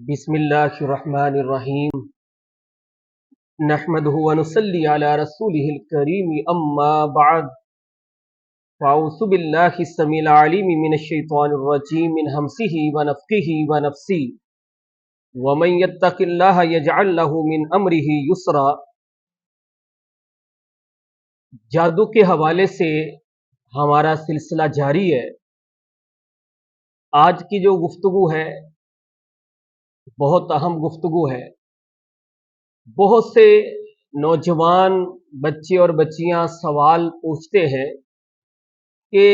بسم اللہ الرحمن الرحیم نحمده ونصلی علی رسولہ الکریم اما بعد فاعوذ باللہ السمیع العلیم من الشیطان الرجیم من ہمزہ ونفخہ ونفثہ ومن یتق اللہ یجعل لہ من امرہ یسرا۔ جادو کے حوالے سے ہمارا سلسلہ جاری ہے۔ آج کی جو گفتگو ہے بہت اہم گفتگو ہے۔ بہت سے نوجوان بچے اور بچیاں سوال پوچھتے ہیں کہ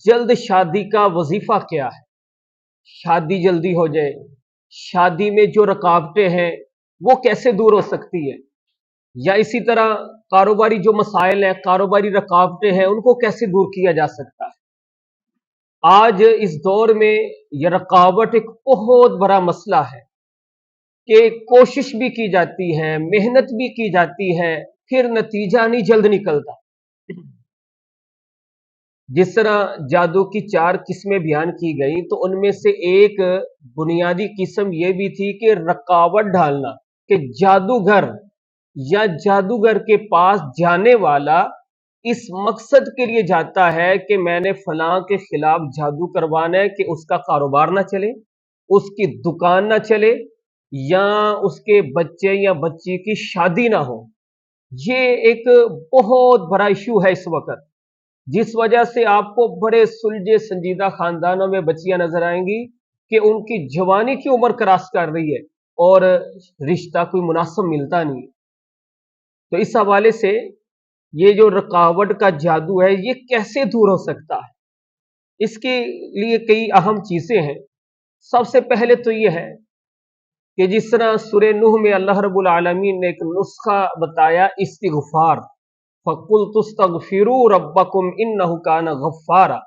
جلد شادی کا وظیفہ کیا ہے، شادی جلدی ہو جائے، شادی میں جو رکاوٹیں ہیں وہ کیسے دور ہو سکتی ہے، یا اسی طرح کاروباری جو مسائل ہیں، کاروباری رکاوٹیں ہیں، ان کو کیسے دور کیا جا سکتا ہے۔ آج اس دور میں یہ رکاوٹ ایک بہت بڑا مسئلہ ہے کہ کوشش بھی کی جاتی ہے، محنت بھی کی جاتی ہے، پھر نتیجہ نہیں جلد نکلتا۔ جس طرح جادو کی 4 قسمیں بیان کی گئیں تو ان میں سے ایک بنیادی قسم یہ بھی تھی کہ رکاوٹ ڈالنا، کہ جادوگر یا جادوگر کے پاس جانے والا اس مقصد کے لیے جاتا ہے کہ میں نے فلاں کے خلاف جادو کروانا ہے کہ اس کا کاروبار نہ چلے، اس کی دکان نہ چلے، یا اس کے بچے یا بچی کی شادی نہ ہو۔ یہ ایک بہت بڑا ایشو ہے اس وقت، جس وجہ سے آپ کو بڑے سلجھے سنجیدہ خاندانوں میں بچیاں نظر آئیں گی کہ ان کی جوانی کی عمر کراس کر رہی ہے اور رشتہ کوئی مناسب ملتا نہیں۔ تو اس حوالے سے یہ جو رکاوٹ کا جادو ہے یہ کیسے دور ہو سکتا ہے، اس کے لیے کئی اہم چیزیں ہیں۔ سب سے پہلے تو یہ ہے کہ جس طرح سورہ نوح میں اللہ رب العالمین نے ایک نسخہ بتایا استغفار، فَقُلْتُ اسْتَغْفِرُوا رَبَّكُمْ إِنَّهُ كَانَ غَفَّارًا،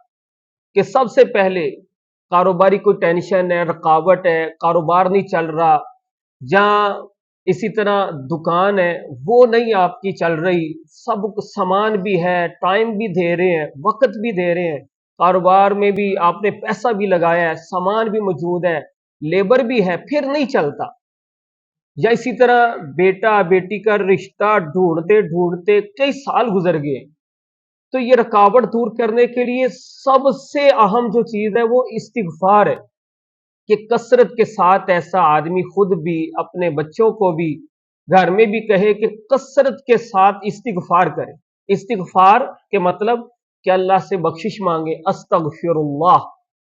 کہ سب سے پہلے کاروباری کوئی ٹینشن ہے، رکاوٹ ہے، کاروبار نہیں چل رہا، یا اسی طرح دکان ہے وہ نہیں آپ کی چل رہی، سب سامان بھی ہے، ٹائم بھی دے رہے ہیں، وقت بھی دے رہے ہیں، کاروبار میں بھی آپ نے پیسہ بھی لگایا ہے، سامان بھی موجود ہے، لیبر بھی ہے، پھر نہیں چلتا۔ یا اسی طرح بیٹا بیٹی کا رشتہ ڈھونڈتے ڈھونڈتے کئی سال گزر گئے، تو یہ رکاوٹ دور کرنے کے لیے سب سے اہم جو چیز ہے وہ استغفار ہے، کہ کثرت کے ساتھ ایسا آدمی خود بھی اپنے بچوں کو بھی گھر میں بھی کہے کہ کثرت کے ساتھ استغفار کرے۔ استغفار کے مطلب کہ اللہ سے بخشش مانگے، استغفر اللہ،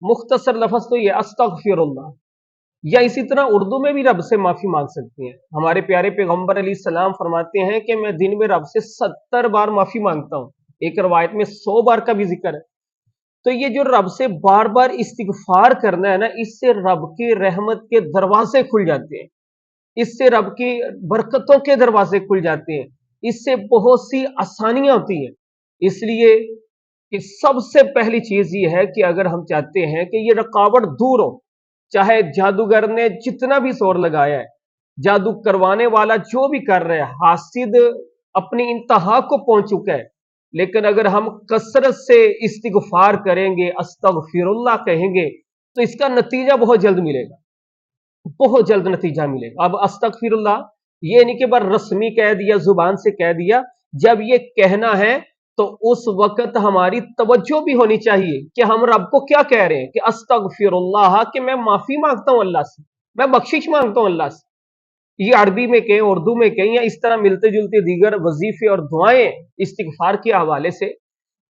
مختصر لفظ تو یہ استغفر اللہ۔ یا اسی طرح اردو میں بھی رب سے معافی مانگ سکتے ہیں۔ ہمارے پیارے پیغمبر علیہ السلام فرماتے ہیں کہ میں دن میں رب سے 70 بار معافی مانگتا ہوں، ایک روایت میں 100 بار کا بھی ذکر ہے۔ تو یہ جو رب سے بار بار استغفار کرنا ہے نا، اس سے رب کی رحمت کے دروازے کھل جاتے ہیں، اس سے رب کی برکتوں کے دروازے کھل جاتے ہیں، اس سے بہت سی آسانیاں ہوتی ہیں۔ اس لیے کہ سب سے پہلی چیز یہ ہے کہ اگر ہم چاہتے ہیں کہ یہ رکاوٹ دور ہو، چاہے جادوگر نے جتنا بھی زور لگایا ہے، جادو کروانے والا جو بھی کر رہا ہے، حاسد اپنی انتہا کو پہنچ چکا ہے، لیکن اگر ہم کثرت سے استغفار کریں گے، استغفر اللہ کہیں گے، تو اس کا نتیجہ بہت جلد ملے گا، بہت جلد نتیجہ ملے گا۔ اب استغفر اللہ یہ نہیں کہ بس رسمی کہہ دیا، زبان سے کہہ دیا، جب یہ کہنا ہے تو اس وقت ہماری توجہ بھی ہونی چاہیے کہ ہم رب کو کیا کہہ رہے ہیں، کہ استغفر اللہ، کہ میں معافی مانگتا ہوں اللہ سے، میں بخشش مانگتا ہوں اللہ سے۔ یہ عربی میں کہیں، اردو میں کہیں، یا اس طرح ملتے جلتے دیگر وظیفے اور دعائیں استغفار کے حوالے سے،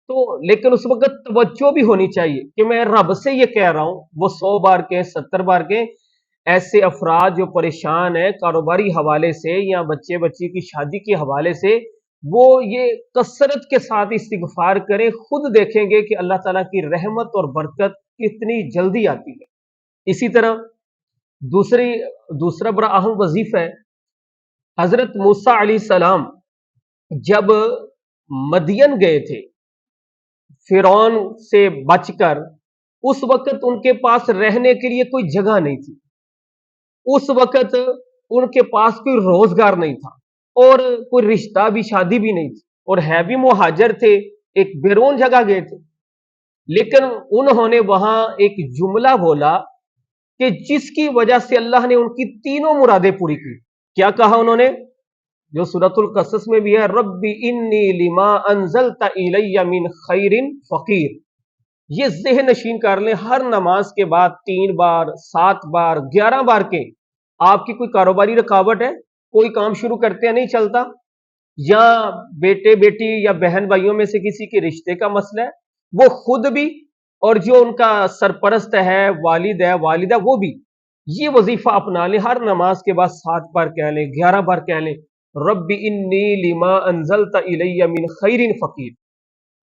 تو لیکن اس وقت توجہ بھی ہونی چاہیے کہ میں رب سے یہ کہہ رہا ہوں، وہ 100 بار کہیں، 70 بار کہیں۔ ایسے افراد جو پریشان ہیں کاروباری حوالے سے یا بچے بچی کی شادی کے حوالے سے، وہ یہ کثرت کے ساتھ استغفار کریں، خود دیکھیں گے کہ اللہ تعالیٰ کی رحمت اور برکت کتنی جلدی آتی ہے۔ اسی طرح دوسرا بڑا اہم وظیفہ ہے، حضرت موسیٰ علیہ السلام جب مدین گئے تھے فرعون سے بچ کر، اس وقت ان کے پاس رہنے کے لیے کوئی جگہ نہیں تھی، اس وقت ان کے پاس کوئی روزگار نہیں تھا، اور کوئی رشتہ بھی، شادی بھی نہیں تھی، اور ہے بھی مہاجر تھے، ایک بیرون جگہ گئے تھے، لیکن انہوں نے وہاں ایک جملہ بولا کہ جس کی وجہ سے اللہ نے ان کی تینوں مرادیں پوری کی. کیا کہا انہوں نے جو سورۃ القصص میں بھی ہے، رب انی لما انزلت الی من خیر فقیر. یہ ذہن نشین کر لیں، ہر نماز کے بعد 3 بار 7 بار 11 بار کے آپ کی کوئی کاروباری رکاوٹ ہے، کوئی کام شروع کرتے ہیں نہیں چلتا، یا بیٹے بیٹی یا بہن بھائیوں میں سے کسی کے رشتے کا مسئلہ ہے، وہ خود بھی اور جو ان کا سرپرست ہے والد ہے والدہ وہ بھی یہ وظیفہ اپنا لیں. ہر نماز کے بعد 7 بار کہہ لیں، 11 بار کہہ لیں رب انی لما انزلت الی من خیر فقیر.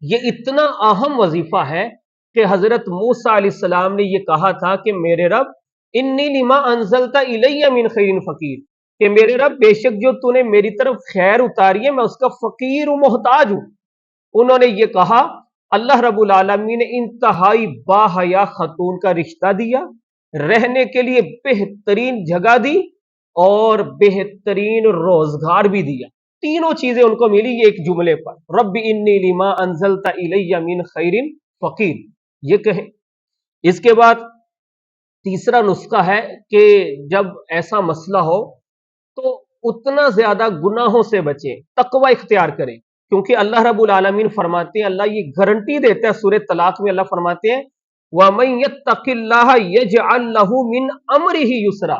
یہ اتنا اہم وظیفہ ہے کہ حضرت موسیٰ علیہ السلام نے یہ کہا تھا کہ میرے رب انی لما انزلت الی من خیر فقیر، کہ میرے رب بے شک جو تو نے میری طرف خیر اتاری ہے میں اس کا فقیر و محتاج ہوں. انہوں نے یہ کہا، اللہ رب العالمین نے انتہائی باحیا خاتون کا رشتہ دیا، رہنے کے لیے بہترین جگہ دی اور بہترین روزگار بھی دیا. تینوں چیزیں ان کو ملی یہ ایک جملے پر، رب انی لما انزلت الی من خیر فقیر یہ کہیں. اس کے بعد تیسرا نسخہ ہے کہ جب ایسا مسئلہ ہو تو اتنا زیادہ گناہوں سے بچیں، تقوی اختیار کریں، کیونکہ اللہ رب العالمین فرماتے ہیں، اللہ یہ گارنٹی دیتا ہے سورہ طلاق میں، اللہ فرماتے ہیں وَمَن يَتَّقِ اللَّهَ يَجْعَل لَّهُ مِنْ أَمْرِهِ يُسْرًا،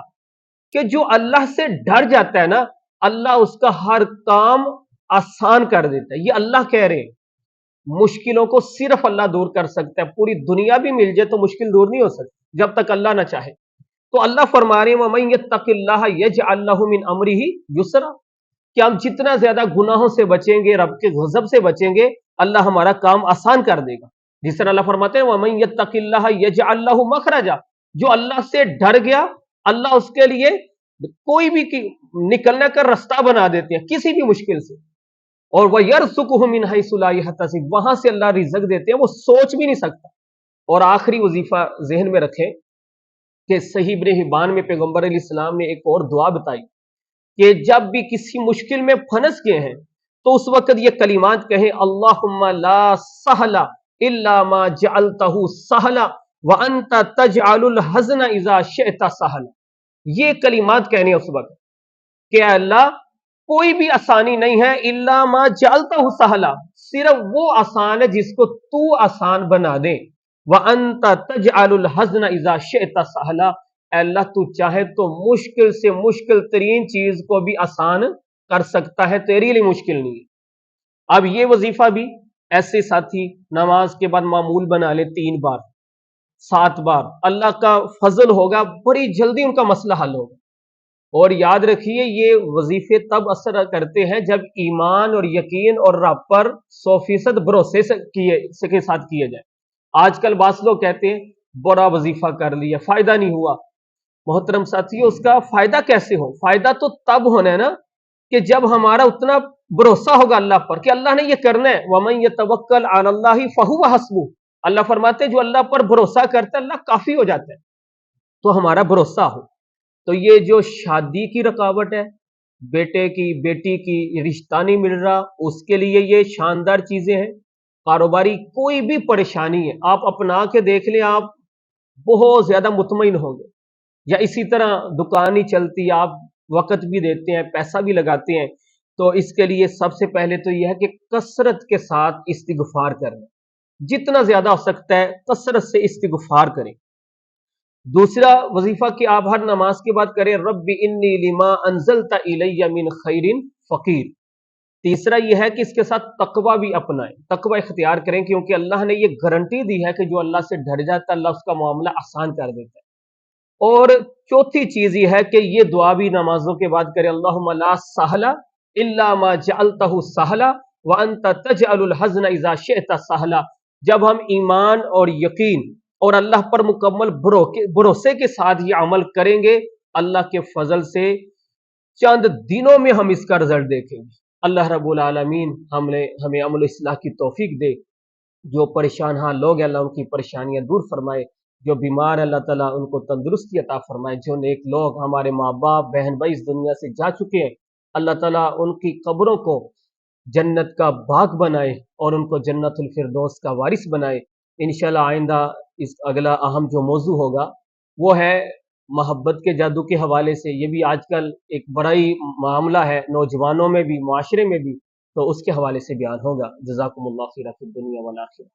کہ جو اللہ سے ڈر جاتا ہے نا اللہ اس کا ہر کام آسان کر دیتا ہے. یہ اللہ کہہ رہے ہیں مشکلوں کو صرف اللہ دور کر سکتا ہے، پوری دنیا بھی مل جائے تو مشکل دور نہیں ہو سکتی جب تک اللہ نہ چاہے. تو اللہ فرما رہے ہیں وَمَن يَتَّقِ اللَّهَ يَجْعَل لَّهُ مِنْ أَمْرِهِ يُسْرًا، کہ ہم جتنا زیادہ گناہوں سے بچیں گے، رب کے غضب سے بچیں گے، اللہ ہمارا کام آسان کر دے گا. جس طرح اللہ فرماتے ہیں وَمَن يَتَّقِ اللَّهَ يَجْعَل لَّهُ مَخْرَجًا، جو اللہ سے ڈر گیا اللہ اس کے لیے کوئی بھی نکلنے کا راستہ بنا دیتے ہیں کسی بھی مشکل سے. اور وَيَرْزُقْهُ مِنْ حَيْثُ لَا يَحْتَسِبُ، وہاں سے اللہ رزق دیتے ہیں وہ سوچ بھی نہیں سکتا. اور آخری وظیفہ ذہن میں رکھیں کہ صحیح ابن حبان میں پیغمبر علیہ السلام نے ایک اور دعا بتائی کہ جب بھی کسی مشکل میں پھنس گئے ہیں تو اس وقت یہ کلمات کہیں اللہم لا سہل الا ما جعلتہ سہلا وانت تجعل الحزن اذا شئت سہلا. یہ کلمات کہنے اس وقت کہ اللہ کوئی بھی آسانی نہیں ہے الا ما جعلتہ سہلا، صرف وہ آسان ہے جس کو تو آسان بنا دے. وانت تجعل الحزن اذا شئت سہلا، اے اللہ تو چاہے تو مشکل سے مشکل ترین چیز کو بھی آسان کر سکتا ہے، تیرے لیے مشکل نہیں ہے. اب یہ وظیفہ بھی ایسے ساتھی نماز کے بعد معمول بنا لے 3 بار 7 بار، اللہ کا فضل ہوگا بڑی جلدی ان کا مسئلہ حل ہوگا. اور یاد رکھیے یہ وظیفے تب اثر کرتے ہیں جب ایمان اور یقین اور رب پر 100% بھروسے کے ساتھ کیے جائے. آج کل بعض لوگ کہتے ہیں بڑا وظیفہ کر لیا فائدہ نہیں ہوا. محترم ساتھیو اس کا فائدہ کیسے ہو؟ فائدہ تو تب ہونا ہے نا کہ جب ہمارا اتنا بھروسہ ہوگا اللہ پر کہ اللہ نے یہ کرنا ہے. وَمَن يَتَوَكَّلْ عَلَى اللَّهِ فَهُوَ حَسْبُهُ، اللہ فرماتے ہیں جو اللہ پر بھروسہ کرتا ہے اللہ کافی ہو جاتا ہے. تو ہمارا بھروسہ ہو. تو یہ جو شادی کی رکاوٹ ہے، بیٹے کی بیٹی کی رشتہ نہیں مل رہا، اس کے لیے یہ شاندار چیزیں ہیں. کاروباری کوئی بھی پریشانی ہے آپ اپنا کے دیکھ لیں، آپ بہت زیادہ مطمئن ہوں گے. یا اسی طرح دکان ہی چلتی، آپ وقت بھی دیتے ہیں پیسہ بھی لگاتے ہیں، تو اس کے لیے سب سے پہلے تو یہ ہے کہ کثرت کے ساتھ استغفار کریں، جتنا زیادہ ہو سکتا ہے کثرت سے استغفار کریں. دوسرا وظیفہ کہ آپ ہر نماز کے بعد کریں رب انی لما انزلت الی من خیر فقیر. تیسرا یہ ہے کہ اس کے ساتھ تقوی بھی اپنائیں، تقوی اختیار کریں، کیونکہ اللہ نے یہ گارنٹی دی ہے کہ جو اللہ سے ڈر جاتا ہے اللہ اس کا معاملہ آسان کر دیتا ہے. اور چوتھی چیز یہ ہے کہ یہ دعا بھی نمازوں کے بعد کریں اللہم لا سہل الا ما جعلتہ سہلا وانت تجعل الحزن اذا شئت سہلا. جب ہم ایمان اور یقین اور اللہ پر مکمل بھروسے کے ساتھ یہ عمل کریں گے اللہ کے فضل سے چند دنوں میں ہم اس کا رزلٹ دیکھیں گے. اللہ رب العالمین ہمیں عمل اصلاح کی توفیق دے. جو پریشان حال لوگ ہیں اللہ ان کی پریشانیاں دور فرمائے، جو بیمار ہیں اللہ تعالیٰ ان کو تندرستی عطا فرمائے. جو نیک لوگ ہمارے ماں باپ بہن بھائی اس دنیا سے جا چکے ہیں اللہ تعالیٰ ان کی قبروں کو جنت کا باغ بنائے اور ان کو جنت الفردوس کا وارث بنائے. انشاءاللہ آئندہ اس اگلا اہم جو موضوع ہوگا وہ ہے محبت کے جادو کے حوالے سے، یہ بھی آج کل ایک بڑا ہی معاملہ ہے نوجوانوں میں بھی، معاشرے میں بھی، تو اس کے حوالے سے بیان ہوگا۔ جزاکم اللہ خیر فی الدنیا والآخرہ۔